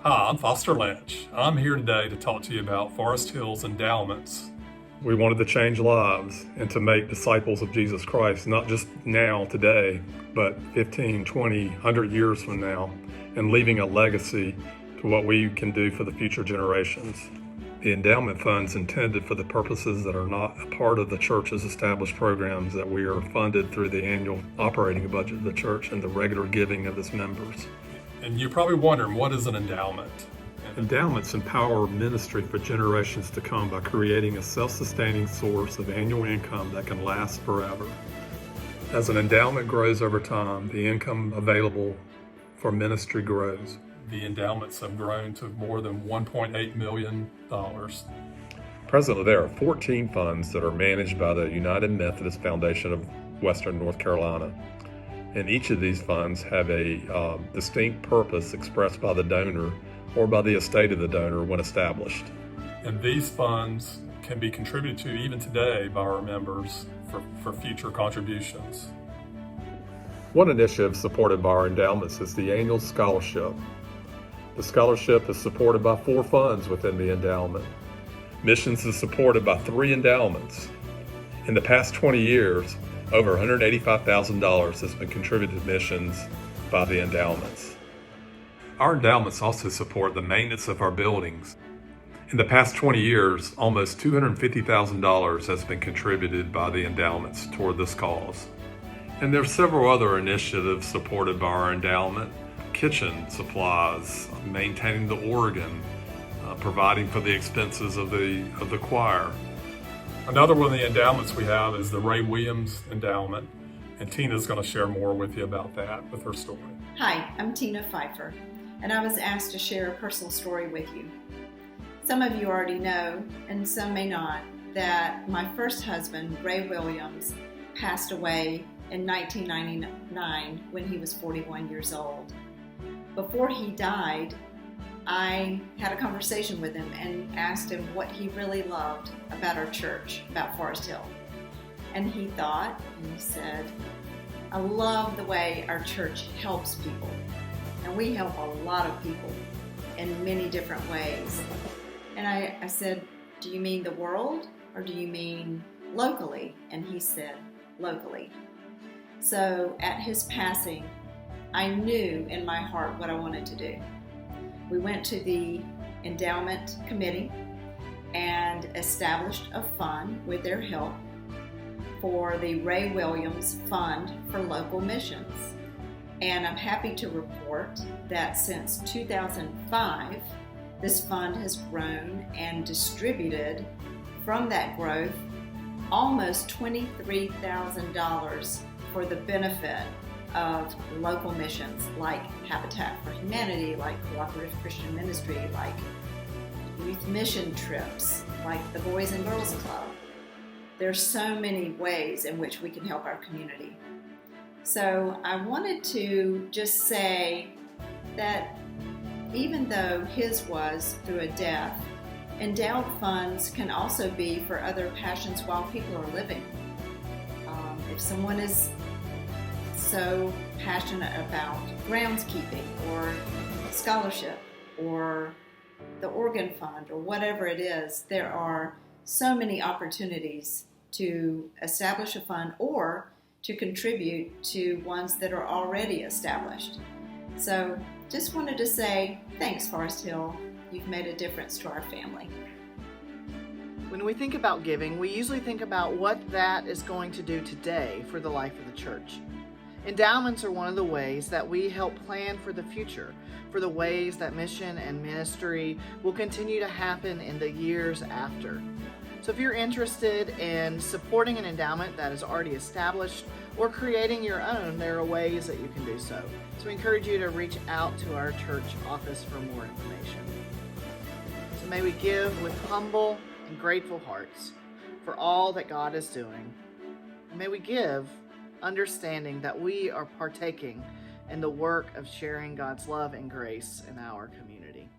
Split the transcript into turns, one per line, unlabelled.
Hi, I'm Foster Lynch. I'm here today to talk to you about Forest Hill's Endowments. We wanted to change lives and to make disciples of Jesus Christ, not just now, today, but 15, 20, 100 years from now, and leaving a legacy to what we can do for the future generations. The endowment fund's intended for the purposes that are not a part of the church's established programs, that we are funded through the annual operating budget of the church and the regular giving of its members. And you're probably wondering, what is an endowment? Endowments empower ministry for generations to come by creating a self-sustaining source of annual income that can last forever. As an endowment grows over time, the income available for ministry grows. The endowments have grown to more than $1.8 million.
Presently, there are 14 funds that are managed by the United Methodist Foundation of Western North Carolina. And each of these funds have a distinct purpose expressed by the donor or by the estate of the donor when established.
And these funds can be contributed to even today by our members for future contributions.
One initiative supported by our endowments is the annual scholarship. The scholarship is supported by 4 funds within the endowment. Missions is supported by 3 endowments. In the past 20 years, over $185,000 has been contributed to missions by the endowments. Our endowments also support the maintenance of our buildings. In the past 20 years, almost $250,000 has been contributed by the endowments toward this cause. And there are several other initiatives supported by our endowment: kitchen supplies, maintaining the organ, providing for the expenses of the choir.
Another one of the endowments we have is the Ray Williams Endowment, and Tina's going to share more with you about that with her story.
Hi, I'm Tina Pfeiffer, and I was asked to share a personal story with you. Some of you already know, and some may not, that my first husband, Ray Williams, passed away in 1999 when he was 41 years old. Before he died, I had a conversation with him and asked him what he really loved about our church, about Forest Hill. And he thought, and he said, "I love the way our church helps people." And we help a lot of people in many different ways. And I said, "Do you mean the world or do you mean locally?" And he said, "Locally." So at his passing, I knew in my heart what I wanted to do. We went to the endowment committee and established a fund with their help for the Ray Williams Fund for Local Missions. And I'm happy to report that since 2005, this fund has grown and distributed from that growth almost $23,000 for the benefit of local missions like Habitat for Humanity, like Cooperative Christian Ministry, like youth mission trips, like the Boys and Girls Club. There's so many ways in which we can help our community. So I wanted to just say that even though his was through a death, endowed funds can also be for other passions while people are living. If someone is so passionate about groundskeeping or scholarship or the organ fund or whatever it is, there are so many opportunities to establish a fund or to contribute to ones that are already established. So just wanted to say thanks, Forest Hill. You've made a difference to our family.
When we think about giving, we usually think about what that is going to do today for the life of the church. Endowments are one of the ways that we help plan for the future, for the ways that mission and ministry will continue to happen in the years after. So if you're interested in supporting an endowment that is already established or creating your own, there are ways that you can do so. So we encourage you to reach out to our church office for more information. So may we give with humble and grateful hearts for all that God is doing. May we give understanding that we are partaking in the work of sharing God's love and grace in our community.